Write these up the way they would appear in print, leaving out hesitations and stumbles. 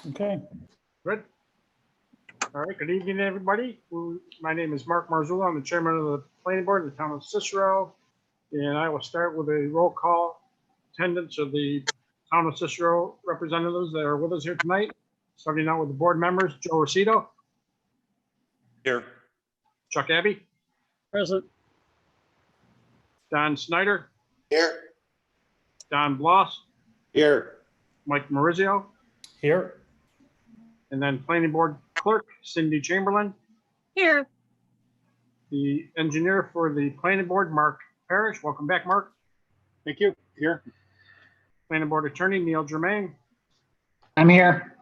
Okay. Good. All right, good evening, everybody. My name is Mark Marzullo. I'm the chairman of the planning board of the town of Cicero. And I will start with a roll call attendance of the town of Cicero representatives that are with us here tonight. Starting out with the board members, Joe Rosito, Here. Chuck Abbey, Present. Don Snyder, Here. Don Bloss, Here. Mike Maurizio, Here. and then planning board clerk, Cindy Chamberlain. Here. The engineer for the planning board, Mark Parrish. Welcome back, Mark. Thank you. Here. Planning board attorney, Neil Germain. I'm here.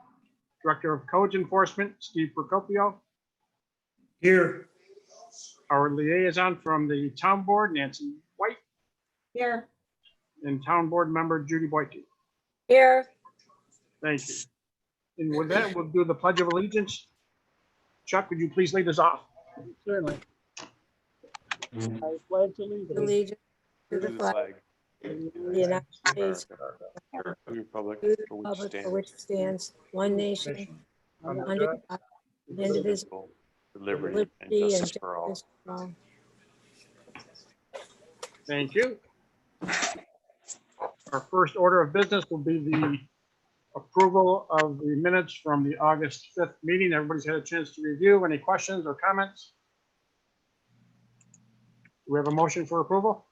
Director of Codes Enforcement, Steve Procopio. Here. Our liaison from the town board, Nancy White, Here. and town board member, Judy Boyke. Here. Thank you. And with that, we'll do the Pledge of Allegiance. Chuck, would you please lead us off? Certainly. I pledge allegiance Allegiance to the flag of the United States, Republic to the republic for which it stands, one nation, under God, indivisible, for with liberty and justice for all. justice for all. Thank you. Our first order of business will be the approval of the minutes from the August 5th meeting. Everybody's had a chance to review. Any questions or comments? Do we have a motion for approval?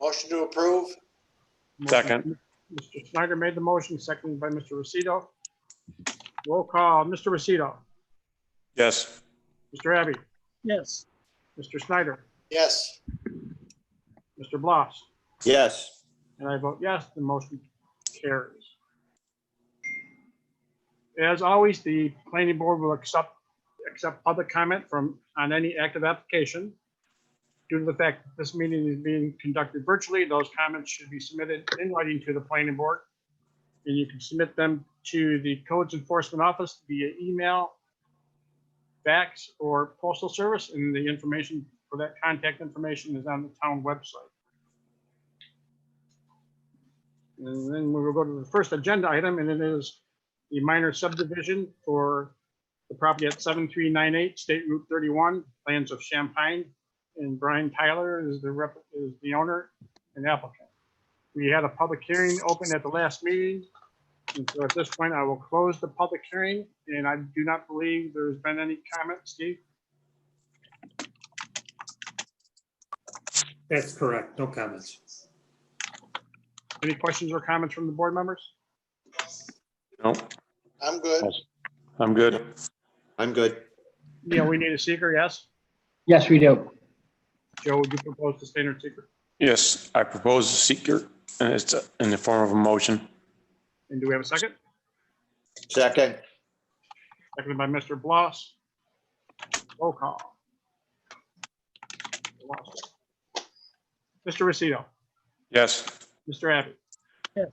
Motion to approve. Second. Mr. Snyder made the motion, seconded by Mr. Rosito. Roll call, Mr. Rosito, Yes. Mr. Abbey, Yes. Mr. Snyder, Yes. Mr. Bloss, Yes. and I vote yes, the motion carries. As always, the planning board will accept public comment on any active application. Due to the fact that this meeting is being conducted virtually, those comments should be submitted in writing to the planning board. And you can submit them to the Codes Enforcement Office via email, fax, or postal service, and the information for that contact information is on the town website. And then we will go to the first agenda item, and it is the minor subdivision for the property at 7398 State Route 31, Lands of Champaign. And Brian Tyler is the owner and applicant. We had a public hearing open at the last meeting. And so at this point, I will close the public hearing, and I do not believe there's been any comment, Steve. That's correct. No comments. Any questions or comments from the board members? No, I'm good. I'm good. I'm good. Yeah, we need a seeker, yes? Yes, we do. Joe, would you propose the standard seeker? Yes, I propose a seeker, and it's in the form of a motion. And do we have a second? Second. Seconded by Mr. Bloss. Roll call. Mr. Rosito, Yes. Mr. Abbey, Yes.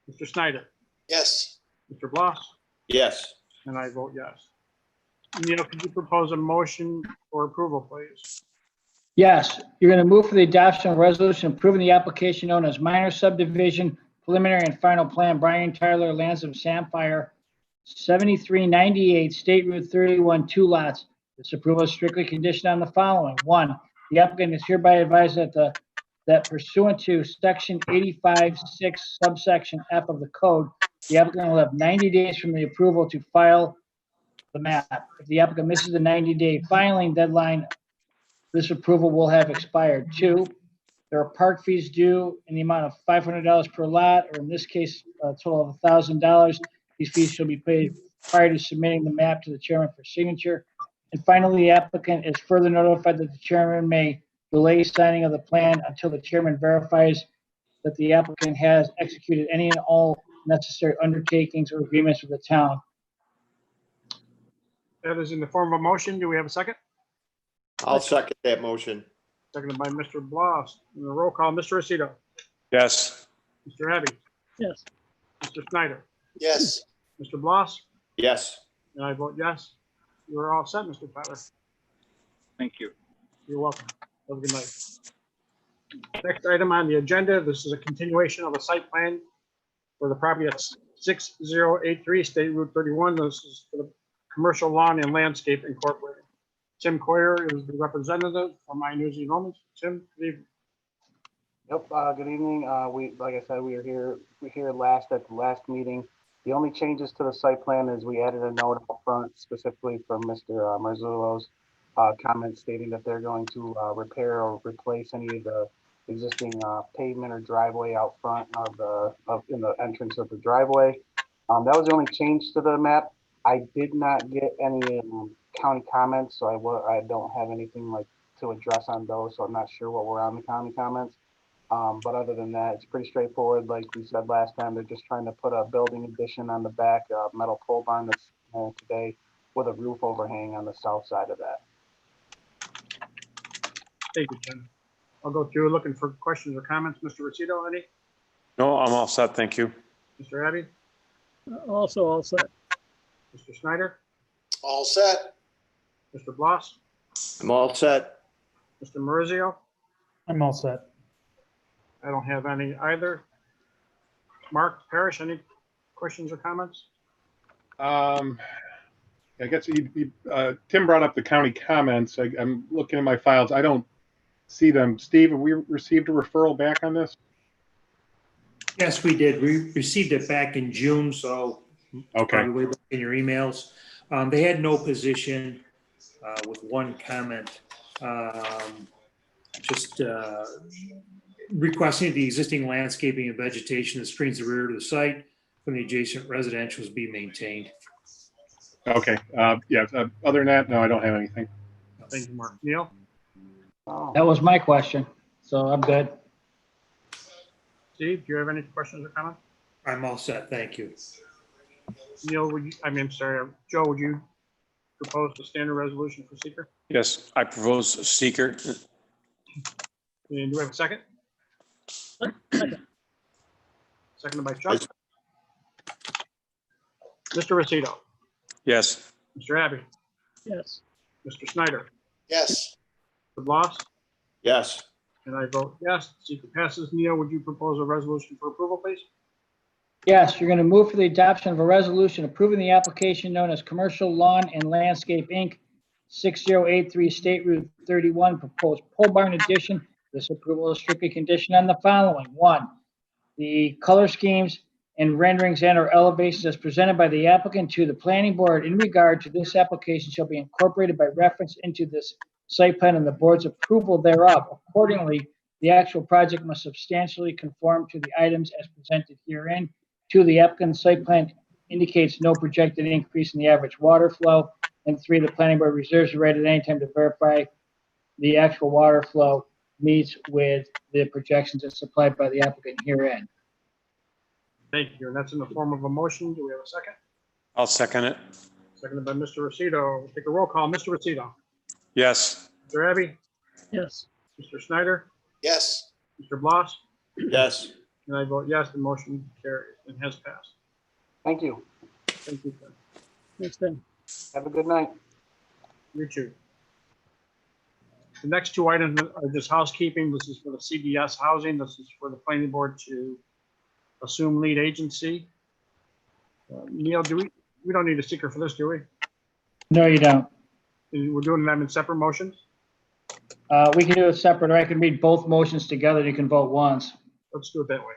Mr. Snyder, Yes. Mr. Bloss, Yes. and I vote yes. Neil, could you propose a motion for approval, please? Yes, you're going to move for the adoption of a resolution approving the application known as minor subdivision preliminary and final plan Brian Tyler Lands of Samphire 7398 State Route 31, 2 lots. This approval is strictly conditioned on the following. One, the applicant is hereby advised that pursuant to section 85(6) subsection F of the code, the applicant will have 90 days from the approval to file the map. If the applicant misses the 90-day filing deadline, this approval will have expired. Two, there are park fees due in the amount of $500 per lot, or in this case, a total of $1,000. These fees shall be paid prior to submitting the map to the chairman for signature. And finally, the applicant is further notified that the chairman may delay signing of the plan until the chairman verifies that the applicant has executed any and all necessary undertakings or agreements with the town. That is in the form of a motion. Do we have a second? I'll second that motion. Seconded by Mr. Bloss. And the roll call, Mr. Rosito, Yes. Mr. Abbey, Yes. Mr. Snyder, Yes. Mr. Bloss, Yes. and I vote yes. You're all set, Mr. Tyler. Thank you. You're welcome. Have a good night. Next item on the agenda, this is a continuation of a site plan for the property at 6083 State Route 31. This is for the Commercial Lawn and Landscape Incorporated. Tim Coyer is the representative from My News and Romans. Tim, good evening. Yep, good evening. Like I said, we were here at the last meeting. The only changes to the site plan is we added a note up front specifically from Mr. Marzullo's comment stating that they're going to repair or replace any of the existing pavement or driveway out front in the entrance of the driveway. That was the only change to the map. I did not get any county comments, so I don't have anything like to address on those, so I'm not sure what were on the county comments. But other than that, it's pretty straightforward. Like we said last time, they're just trying to put a building addition on the back, metal pole barn that's today with a roof overhang on the south side of that. Thank you, Tim. I'll go through looking for questions or comments. Mr. Rosito, any? No, I'm all set, thank you. Mr. Abbey? Also all set. Mr. Snyder? All set. Mr. Bloss? I'm all set. Mr. Marizio? I'm all set. I don't have any either. Mark Parrish, any questions or comments? I guess Tim brought up the county comments. I'm looking at my files. I don't see them. Steve, have we received a referral back on this? Yes, we did. We received it back in June, so Okay. probably way back in your emails. They had no position with one comment. Just requesting the existing landscaping and vegetation that screens the rear of the site from the adjacent residentials be maintained. Okay. Yeah. Other than that, no, I don't have anything. Thank you, Mark. Neil? Oh, That was my question, so I'm good. Steve, do you have any questions or comments? I'm all set, thank you. Neil, Joe, would you propose the standard resolution for seeker? Yes, I propose seeker. And do we have a second? Seconded by Chuck. Mr. Rosito? Yes, Mr. Abbey? Yes. Mr. Snyder? Yes. Mr. Bloss? Yes. And I vote yes. Seeker passes. Neil, would you propose a resolution for approval, please? Yes, you're going to move for the adoption of a resolution approving the application known as Commercial Lawn and Landscape, Inc., 6083 State Route 31, proposed pole barn addition. This approval is strictly conditioned on the following. One, the color schemes and renderings and or elevations as presented by the applicant to the planning board in regard to this application shall be incorporated by reference into this site plan and the board's approval thereof. Accordingly, the actual project must substantially conform to the items as presented herein. Two, the applicant's site plan indicates no projected increase in the average water flow. And three, the planning board reserves the right at any time to verify the actual water flow meets with the projections as supplied by the applicant herein. Thank you. And that's in the form of a motion. Do we have a second? I'll second it. Seconded by Mr. Rosito. We'll take a roll call. Mr. Rosito? Yes, Mr. Abbey? Yes. Mr. Snyder? Yes. Mr. Bloss? Yes. And I vote yes. The motion carries and has passed. thank you. Thank you, Tim. Thanks, Tim. Have a good night. You too. The next two items are just housekeeping. This is for the CDS housing. This is for the planning board to assume lead agency. Neil, we don't need a seeker for this, do we? No, you don't. And we're doing them in separate motions? We can do it separate, or I can read both motions together and you can vote once. Let's do it that way.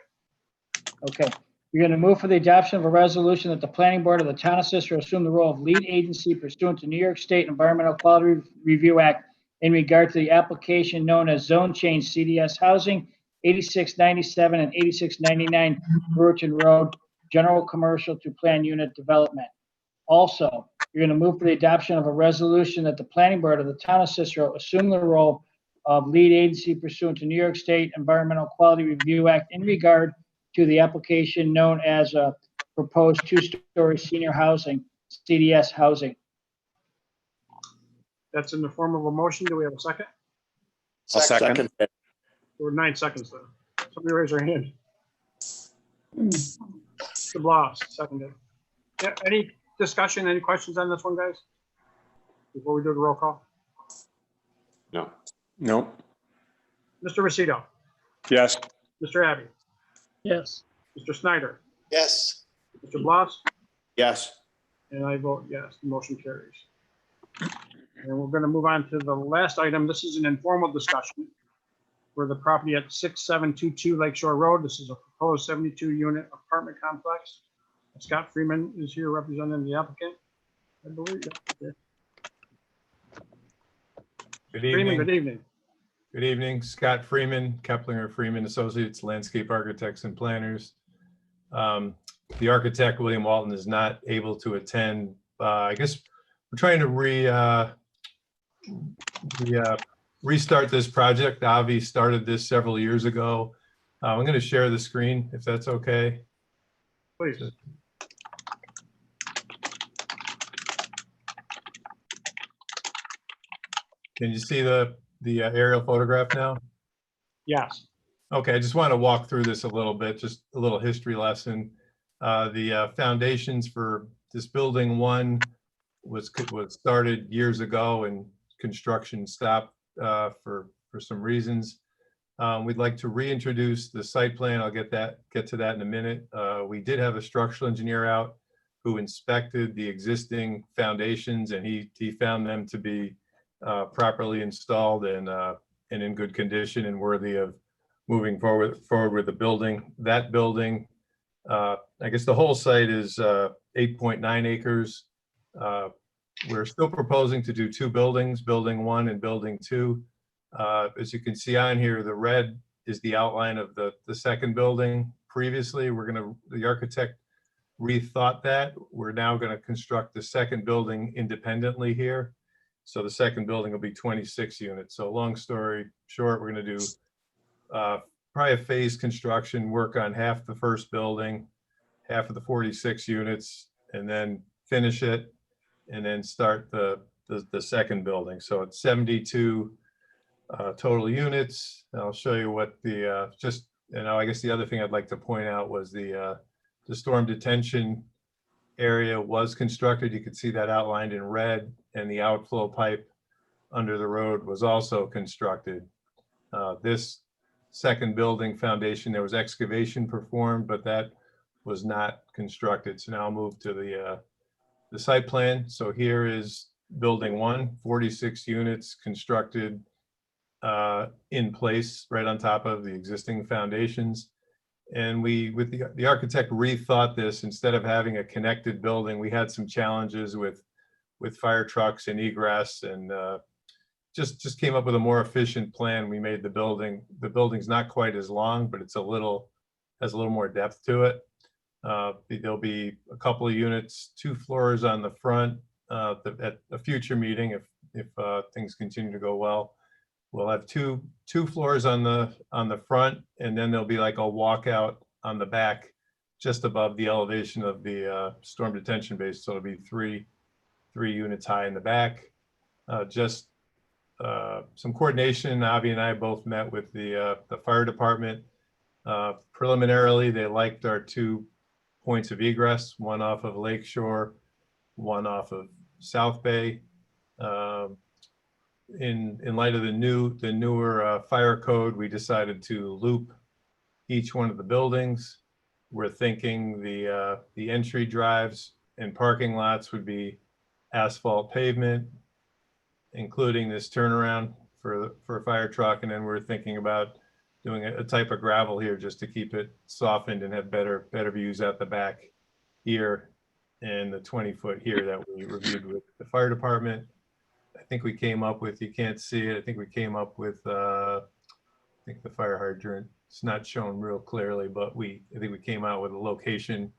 Okay. You're going to move for the adoption of a resolution that the planning board of the town of Cicero assume the role of lead agency pursuant to New York State Environmental Quality Review Act in regard to the application known as Zone Change CDS Housing, 8697 and 8699 Brewerton Road, General Commercial to Plan Unit Development. Also, you're going to move for the adoption of a resolution that the planning board of the town of Cicero assume the role of lead agency pursuant to New York State Environmental Quality Review Act in regard to the application known as a proposed two-story senior housing, CDS housing. That's in the form of a motion. Do we have a second? I'll second. There were 9 seconds though. Somebody raise their hand. Mr. Bloss, seconded. Yeah, any discussion, any questions on this one, guys? Before we do the roll call? No. Nope. Mr. Rosito, Yes, Mr. Abbey, Yes. Mr. Snyder, Yes. Mr. Bloss? Yes. And I vote yes, the motion carries. And we're going to move on to the last item. This is an informal discussion for the property at 6722 Lakeshore Road. This is a proposed 72-unit apartment complex. Scott Freeman is here representing the applicant, I believe. Yeah, okay. Good Freeman, good evening. evening. Good evening. Scott Freeman, Keplinger Freeman Associates, Landscape Architects and Planners. The architect, William Walton, is not able to attend. I guess we're trying to restart this project. Avi started this several years ago. I'm going to share the screen if that's okay. Please. Can you see the aerial photograph now? Yes. Okay, I just want to walk through this a little bit, just a little history lesson. The foundations for this building one was started years ago, and construction stopped for some reasons. We'd like to reintroduce the site plan. I'll get to that in a minute. We did have a structural engineer out who inspected the existing foundations, and he found them to be properly installed and in good condition and worthy of moving forward with the building. That building, I guess the whole site is 8.9 acres. We're still proposing to do two buildings, building one and building two. As you can see on here, the red is the outline of the second building. Previously, the architect rethought that. We're now going to construct the second building independently here. So the second building will be 26 units. So long story short, we're going to do probably a phased construction, work on half the first building, half of the 46 units, and then finish it, and then start the second building. So it's 72 total units. I'll show you what I guess the other thing I'd like to point out was the storm detention area was constructed. You can see that outlined in red, and the outflow pipe under the road was also constructed. This second building foundation, there was excavation performed, but that was not constructed. So now I'll move to the site plan. So here is building one, 46 units constructed in place right on top of the existing foundations. And with the architect rethought this. Instead of having a connected building, we had some challenges with fire trucks and egress, and just came up with a more efficient plan. We made the building's not quite as long, but has a little more depth to it. There'll be a couple of units, 2 floors on the front. At a future meeting, if things continue to go well, we'll have two floors on the front, and then there'll be like a walkout on the back, just above the elevation of the storm detention base. So it'll be three units high in the back. Just some coordination. Avi and I both met with the fire department. Preliminarily, they liked our 2 points of egress, one off of Lakeshore, one off of South Bay. In light of the newer fire code, we decided to loop each one of the buildings. We're thinking the entry drives and parking lots would be asphalt pavement, including this turnaround for a fire truck. And then we're thinking about doing a type of gravel here just to keep it softened and have better views at the back here, and the 20-foot here that we reviewed with the fire department. I think we came up with, you can't see it, I think we came up with, I think the fire hydrant, it's not shown real clearly, but I think we came out with a location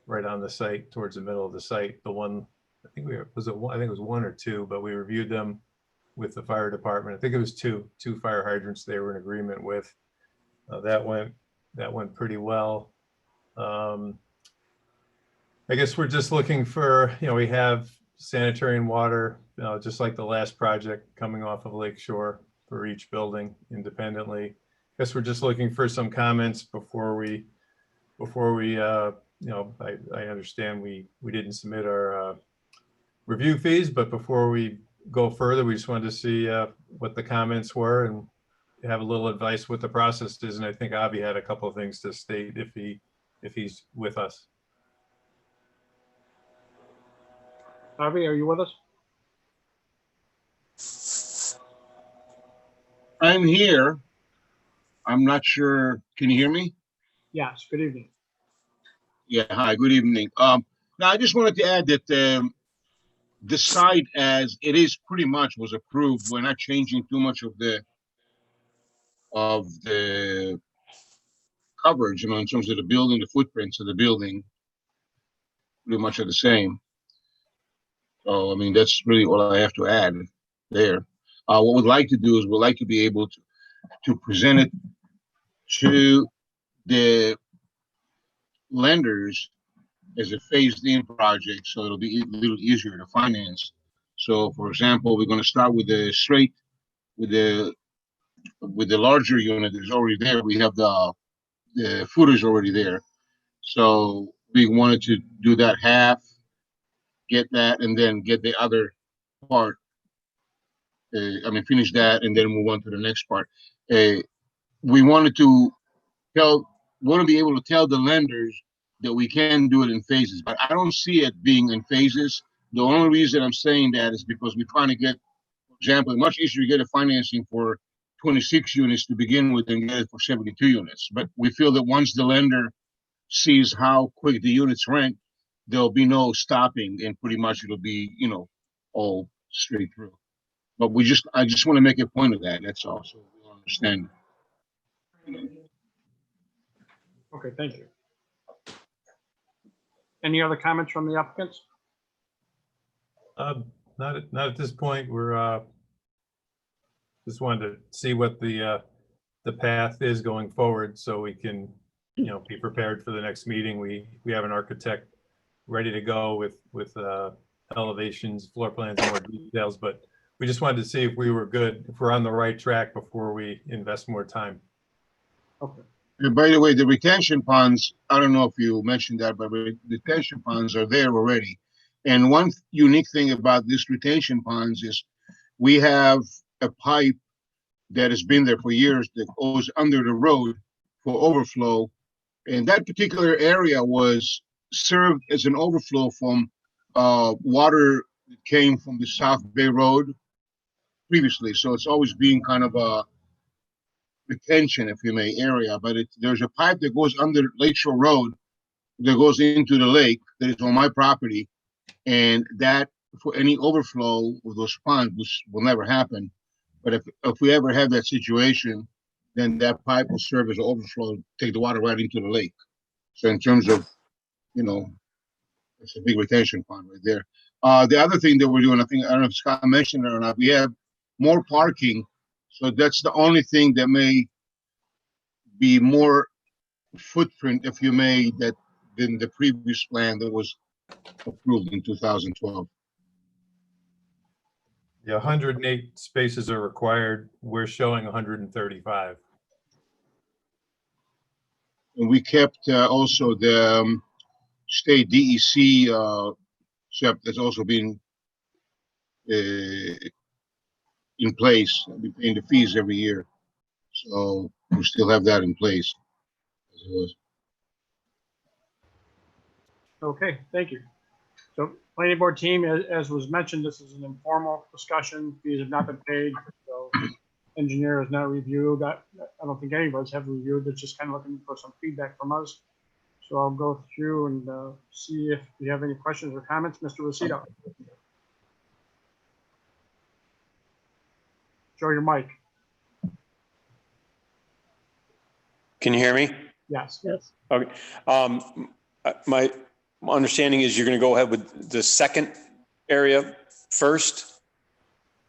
right on the site, towards the middle of the site. The one, I think it was 1 or 2, but we reviewed them with the fire department. I think it was two fire hydrants they were in agreement with. That went pretty well. I guess we're just looking for, we have sanitary and water, just like the last project coming off of Lakeshore for each building independently. I guess we're just looking for some comments before we I understand we didn't submit our review fees, but before we go further, we just wanted to see what the comments were and have a little advice what the process is. And I think Avi had a couple of things to state if he's with us. Harvey, are you with us? I'm here. I'm not sure. Can you hear me? Yes, good evening. Yeah. Hi. Good evening. Now I just wanted to add that the site, as it is, pretty much was approved. We're not changing too much of the coverage, in terms of the building, the footprints of the building, pretty much are the same. So I mean, that's really all I have to add there. What we'd like to do is we'd like to be able to present it to the lenders as a phased-in project, so it'll be a little easier to finance. So, for example, we're going to start with with the larger unit that's already there. We have the footers already there, so we wanted to do that half, get that, and then get the other part. Finish that, and then move on to the next part. We wanted to want to be able to tell the lenders that we can do it in phases, but I don't see it being in phases. The only reason I'm saying that is because we're trying to get, for example, much easier to get a financing for 26 units to begin with than get it for 72 units. But we feel that once the lender sees how quick the units rent, there'll be no stopping, and pretty much it'll be, all straight through. But I just want to make a point of that. That's all, so we'll understand. Okay, thank you. Any other comments from the applicants? Not at this point. We're just wanted to see what the path is going forward, so we can, be prepared for the next meeting. We have an architect ready to go with elevations, floor plans, and more details, but we just wanted to see if we were good, if we're on the right track before we invest more time. Okay. And by the way, the retention ponds, I don't know if you mentioned that, but the retention ponds are there already. And one unique thing about this retention ponds is we have a pipe that has been there for years that goes under the road for overflow. And that particular area was served as an overflow from water that came from the South Bay Road previously. So it's always been kind of a retention, if you may, area, but there's a pipe that goes under Lakeshore Road that goes into the lake that is on my property, and that for any overflow of those ponds, which will never happen, but if we ever have that situation, then that pipe will serve as an overflow, take the water right into the lake. So in terms of, it's a big retention pond right there. The other thing that we're doing, I don't know if Scott mentioned it or not, we have more parking. So that's the only thing that may be more footprint, if you may, than the previous plan that was approved in 2012. Yeah, 108 spaces are required. We're showing 135. And we kept also the state DEC SEP that's also been in place. We paying the fees every year, so we still have that in place as it was. Okay, thank you. So planning board team, as was mentioned, this is an informal discussion. Fees have not been paid, so engineer has not reviewed that. I don't think any of us have reviewed. It's just kind of looking for some feedback from us. So I'll go through and see if you have any questions or comments. Mr. Rosito. Show your mic. Can you hear me? Yes. Yes. Okay. My understanding is you're going to go ahead with the second area first.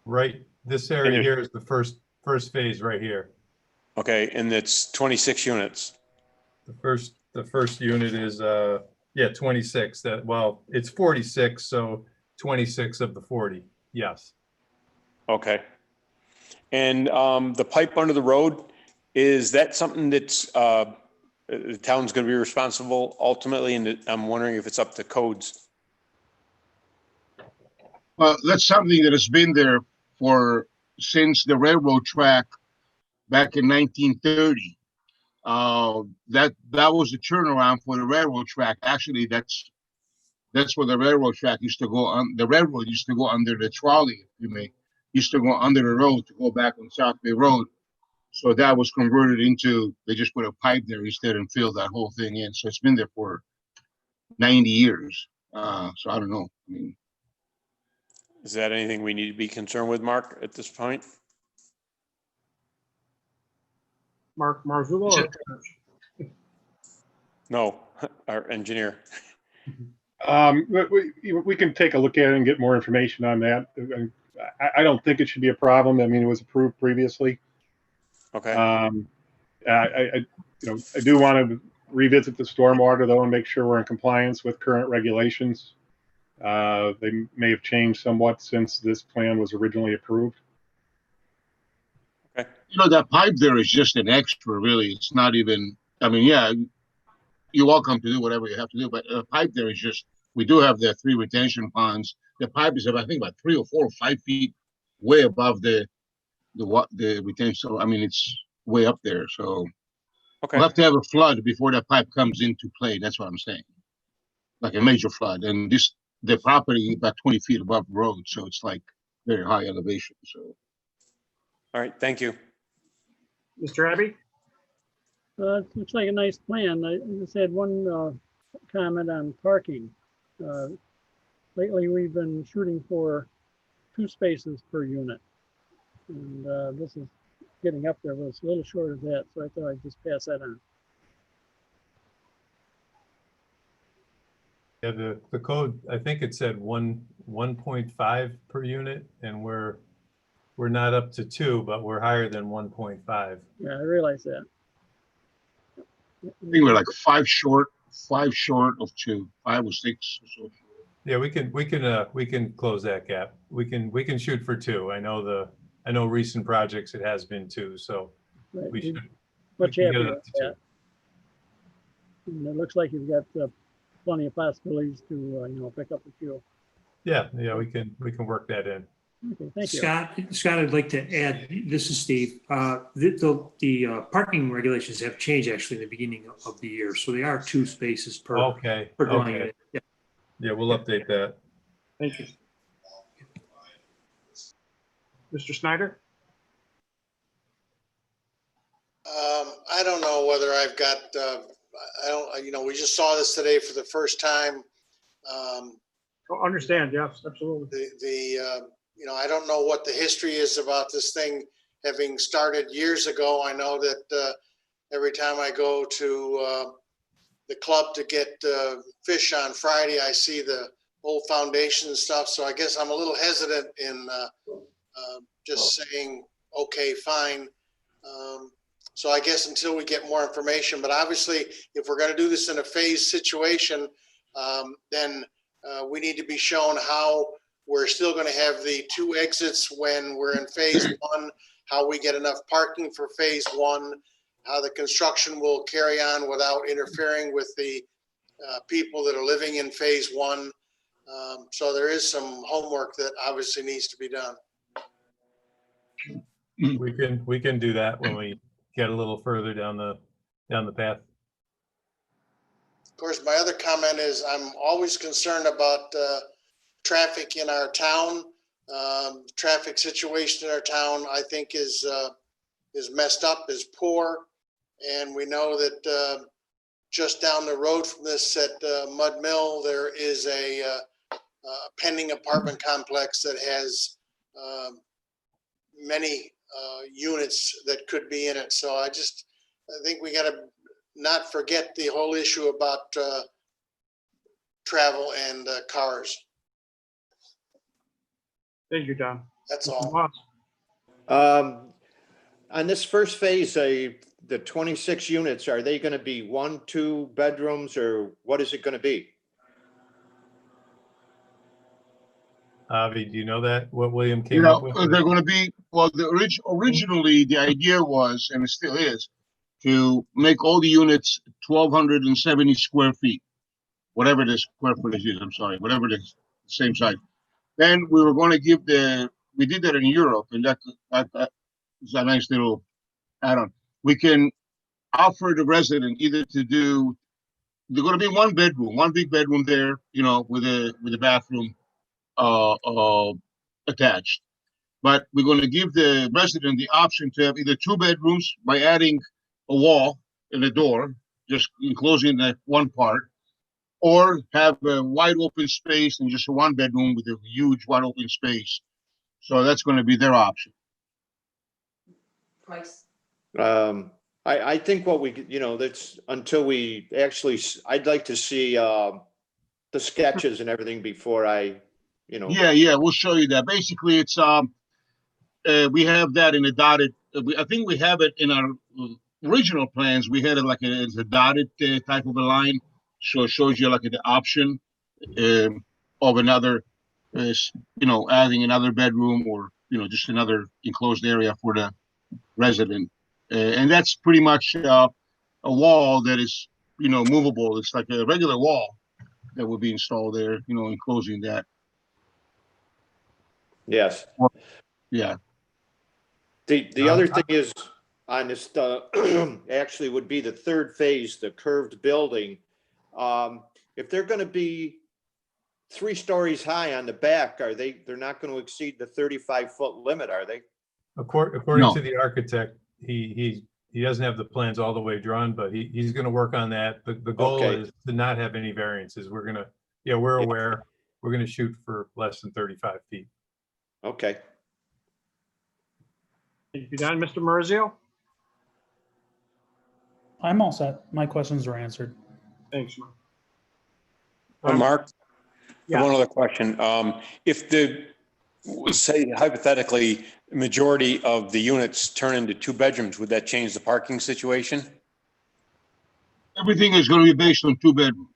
Right. This area here is the first phase right here. Okay, and it's 26 units. The first unit is 26. It's 46, so 26 of the 40. Yes. Okay. And the pipe under the road, is that something that's the town's going to be responsible ultimately? And I'm wondering if it's up to codes. Well, that's something that has been there since the railroad track back in 1930. That was the turnaround for the railroad track. Actually, that's That's where the railroad track used to go on. The railroad used to go under the trolley, if you may, used to go under the road to go back on South Bay Road. So that was converted into, they just put a pipe there instead and filled that whole thing in. So it's been there for 90 years. So I don't know. I mean, Is that anything we need to be concerned with, Mark, at this point? Mark Marzullo. No, our engineer. But we can take a look at it and get more information on that. I don't think it should be a problem. I mean, it was approved previously. Okay. I do want to revisit the stormwater though and make sure we're in compliance with current regulations. They may have changed somewhat since this plan was originally approved. that pipe there is just an extra, really. It's not even, I mean, yeah, you're welcome to do whatever you have to do, but the pipe there is just, we do have the 3 retention ponds. The pipe is, I think, about 3 or 4 or 5 feet way above the retention. So, I mean, it's way up there. So Okay. we'll have to have a flood before that pipe comes into play. That's what I'm saying. Like a major flood. And the property about 20 feet above the road. So it's like very high elevation. So. All right. Thank you. Mr. Abbey? It looks like a nice plan. I just had one comment on parking. Lately, we've been shooting for 2 spaces per unit. And this is getting up there, but it's a little short of that, so I thought I'd just pass that on. Yeah, the code, I think it said 1.5 per unit, and we're not up to 2, but we're higher than 1.5. Yeah, I realize that. I think we're like 5 short of 2, 5 or 6 or so. Yeah, we can close that gap. We can shoot for 2. I know recent projects it has been 2, so Right. we should. Much we can get happier it up with to that. And it looks like you've got plenty of possibilities to pick up a few. Yeah, we can work that in. Okay, thank you. Scott, I'd like to add, this is Steve. The parking regulations have changed actually in the beginning of the year. So they are 2 spaces per Okay. dwelling unit. Yeah. Yeah, we'll update that. Thank you. Mr. Snyder? I don't know whether I've got, we just saw this today for the first time. Understand, yes, absolutely. I don't know what the history is about this thing having started years ago. I know that every time I go to the club to get fish on Friday, I see the old foundation stuff. So I guess I'm a little hesitant in just saying, okay, fine. So I guess until we get more information, but obviously if we're going to do this in a phased situation, then we need to be shown how we're still going to have the 2 exits when we're in phase 1, how we get enough parking for phase 1, how the construction will carry on without interfering with the people that are living in phase 1. So there is some homework that obviously needs to be done. We can do that when we get a little further down the path. Of course, my other comment is I'm always concerned about traffic in our town. Traffic situation in our town, I think, is messed up, is poor, and we know that just down the road from this at Mud Mill, there is a pending apartment complex that has many units that could be in it. So I think we got to not forget the whole issue about travel and cars. Thank you, Don. That's all. On this first phase, the 26 units, are they going to be 1, 2 bedrooms, or what is it going to be? Avi, do you know that, what William came up with? They're going to be, well, originally the idea was, and it still is, to make all the units 1,270 square feet, whatever the square footage is, I'm sorry, whatever the same size. Then we were going to give we did that in Europe, and that was a nice little add-on. We can offer the resident either to do they're gonna be one bedroom, one big bedroom there, with a bathroom, attached. But we're gonna give the resident the option to have either two bedrooms by adding a wall and a door, just enclosing that one part, or have a wide open space and just a one bedroom with a huge wide open space. So that's gonna be their option. Price. I think what we, that's until we actually, I'd like to see, the sketches and everything before I. Yeah, we'll show you that. Basically, it's we have that in a dotted. I think we have it in our original plans. We had it like as a dotted type of a line, so it shows you like the option of another, adding another bedroom or just another enclosed area for the resident, and that's pretty much a wall that is movable. It's like a regular wall that will be installed there, enclosing that. Yes. Yeah. The other thing is on this, actually would be the third phase, the curved building. If they're going to be 3 stories high on the back, they're not going to exceed the 35-foot limit, are they? According to the architect, he doesn't have the plans all the way drawn, but he's going to work on that. The goal is to not have any variances. We're aware. We're going to shoot for less than 35 feet. Okay. Thank you, Don. Mr. Marizio? I'm all set. My questions were answered. Thanks, Mark. Mark, Yeah. one other question. If say hypothetically, majority of the units turn into 2 bedrooms, would that change the parking situation? Everything is going to be based on 2 bedrooms.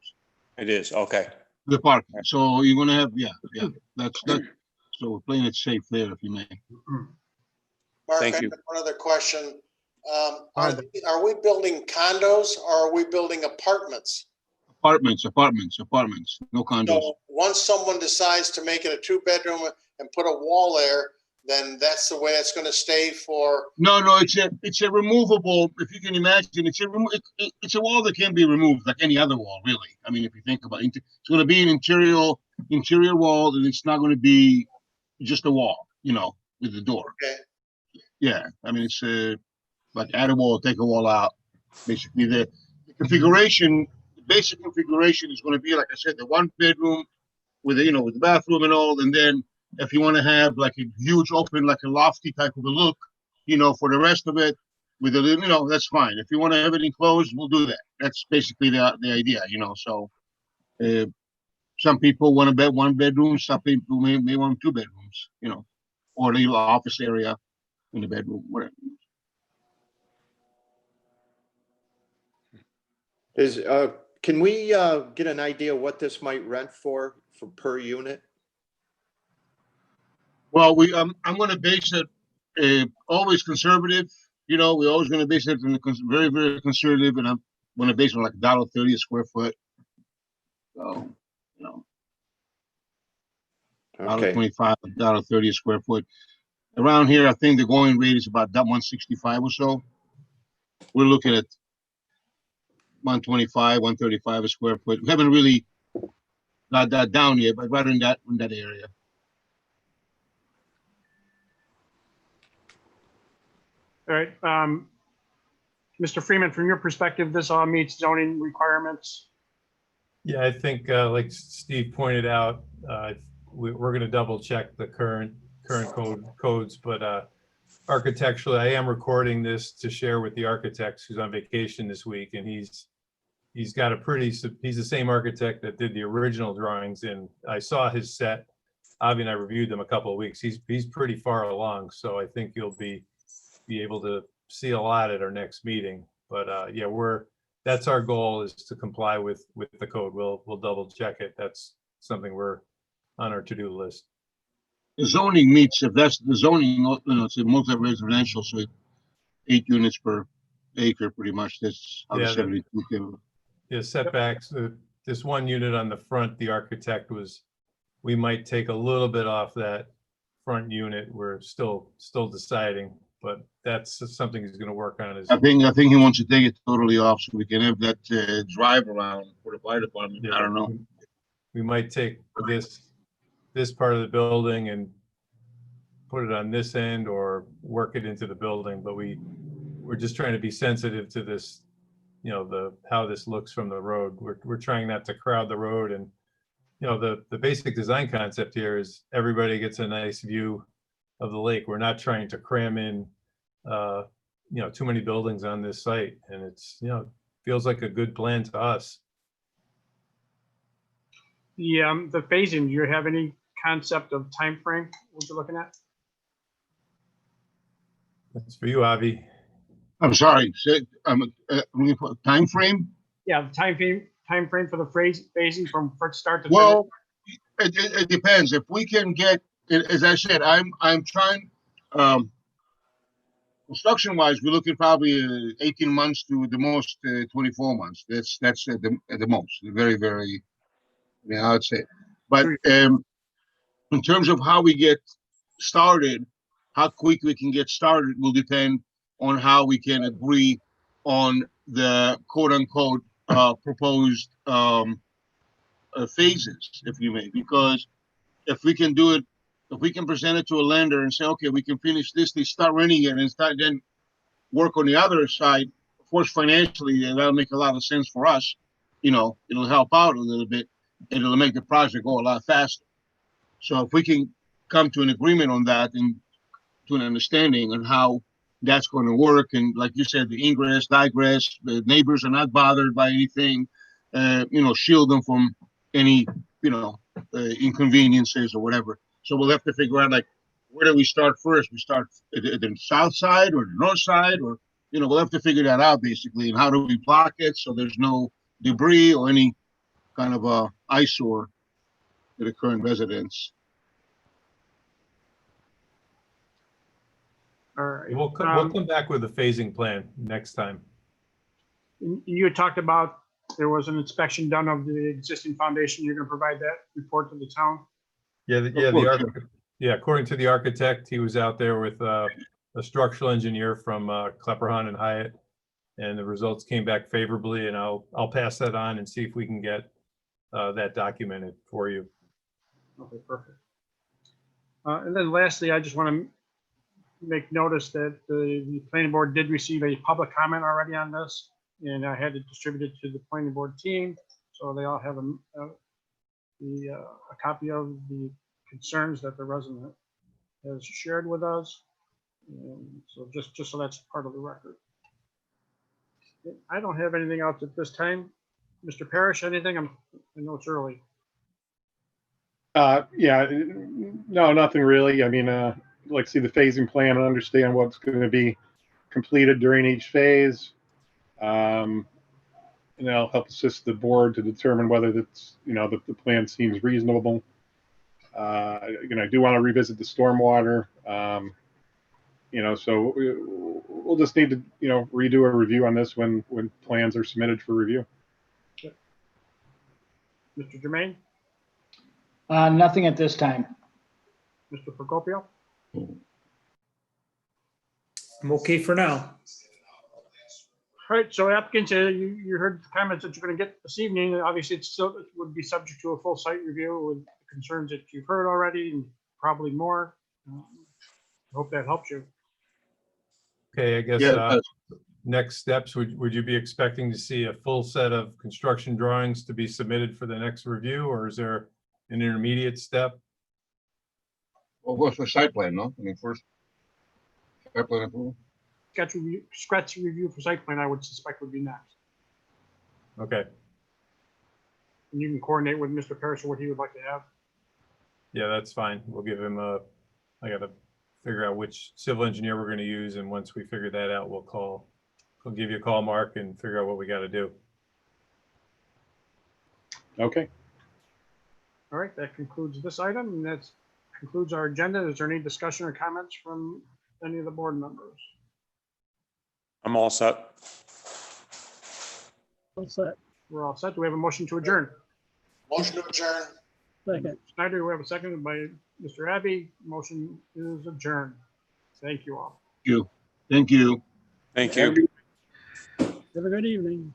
It is, okay. The parking. So you're going to have, that's so we're playing it safe there, if you may. Mark, Thank I you. have one other question. Are we building condos or are we building apartments? Apartments, no condos. So once someone decides to make it a 2-bedroom and put a wall there, then that's the way it's going to stay for. No, it's a removable. If you can imagine, it's a wall that can be removed like any other wall, really. I mean, if you think about it, it's going to be an interior wall, and it's not going to be just a wall, with the door. Okay. Yeah, I mean, it's like add a wall, take a wall out. Basically, the configuration, the basic configuration is going to be, like I said, the 1 bedroom with with the bathroom and all, and then if you want to have like a huge open, like a lofty type of a look, for the rest of it, with a that's fine. If you want to have it enclosed, we'll do that. That's basically the idea, So, some people want to 1 bedroom, some people may want 2 bedrooms, or a little office area in the bedroom, whatever. Can we get an idea what this might rent for per unit? Well, I'm going to base it always conservative. We're always going to base it in very, very conservative, and I'm going to base it on like $1.30 a square foot. So, Okay. $1.25, $1.30 a square foot. Around here, I think the going rate is about that 165 or so. We're looking at 125, 135 a square foot. We haven't really got that down yet, but right in that area. All right. Mr. Freeman, from your perspective, this all meets zoning requirements? Yeah, I think like Steve pointed out, we're going to double check the current codes, but architecturally, I am recording this to share with the architect who's on vacation this week, and he's got he's the same architect that did the original drawings, and I saw his set. Avi and I reviewed them a couple of weeks. He's pretty far along, so I think you'll be able to see a lot at our next meeting. But that's our goal, is to comply with the code. We'll double check it. That's something we're on our to-do list. The zoning meets, if that's the zoning, it's a multi-residential, so 8 units per acre, pretty much. That's how the 72 came. Yeah, setbacks. This 1 unit on the front, the architect we might take a little bit off that front unit. We're still deciding, but that's something he's going to work on. I think he wants to take it totally off so we can have that drive around for fire department. Yeah, I don't know. We might take this part of the building and put it on this end or work it into the building, but we're just trying to be sensitive to this, you know, how this looks from the road. We're trying not to crowd the road, and you know, the basic design concept here is everybody gets a nice view of the lake. We're not trying to cram in, you know, too many buildings on this site, and it's, you know, feels like a good plan to us. The phasing, do you have any concept of time frame? What you're looking at? That's for you, Avi. I'm sorry. Looking for time frame. Yeah, the time frame for the phasing from first start to finish. Well, it depends. If we can get, as I said, I'm trying. Construction wise, we're looking probably 18 months to the most 24 months. That's at the most. Very, very. Yeah, I'd say. But in terms of how we get started, how quick we can get started will depend on how we can agree on the quote unquote proposed phases, if you may, because if we can do it, if we can present it to a lender and say, okay, we can finish this, they start renting it and start then work on the other side, of course, financially, that'll make a lot of sense for us. You know, it'll help out a little bit and it'll make the project go a lot faster. So if we can come to an agreement on that and to an understanding on how that's going to work, and like you said, the ingress, digress, the neighbors are not bothered by anything, you know, shield them from any, you know, inconveniences or whatever. So we'll have to figure out, like, where do we start first? We start at the south side or the north side, or, you know, we'll have to figure that out basically. And how do we block it so there's no debris or any kind of eyesore to the current residents? All right. We'll come back with a phasing plan next time. You had talked about there was an inspection done of the existing foundation. You're going to provide that report to the town? Yeah, according to the architect, he was out there with a structural engineer from Klepperhan and Hyatt, and the results came back favorably, and I'll pass that on and see if we can get that documented for you. Okay, perfect. And then lastly, I just want to make notice that the planning board did receive a public comment already on this, and I had it distributed to the planning board team, so they all have a copy of the concerns that the resident has shared with us. And so just so that's part of the record. I don't have anything else at this time. Mr. Parrish, anything? I know it's early. Yeah, no, nothing really. I mean, like see the phasing plan and understand what's going to be completed during each phase. And that'll help assist the board to determine whether that's, you know, the plan seems reasonable. You know, I do want to revisit the stormwater. You know, so we'll just need to, you know, redo a review on this when plans are submitted for review. Mr. Jermaine? Nothing at this time. Mr. Procopio? I'm okay for now. All right, so applicants, you heard the comments that you're going to get this evening. Obviously, it would be subject to a full site review with the concerns that you've heard already and probably more. I hope that helps you. Okay, I guess Yeah, next steps, would you be expecting to see a full set of construction drawings to be submitted for the next review, or is there an intermediate step? Well, what's the site plan? No, I mean, first site plan approval. Scratch review for site plan, I would suspect would be next. Okay, And you can coordinate with Mr. Parrish what he would like to have. yeah, that's fine. We'll give him I gotta figure out which civil engineer we're gonna use, and once we figure that out, we'll give you a call, Mark, and figure out what we gotta do. Okay. All right, that concludes this item, and that concludes our agenda. Is there any discussion or comments from any of the board members? I'm all set. All set. We're all set. Do we have a motion to adjourn? Motion to adjourn. Second. Snyder, we have a second by Mr. Abbey. Motion is adjourned. Thank you all. Thank you. Thank you. Have a good evening.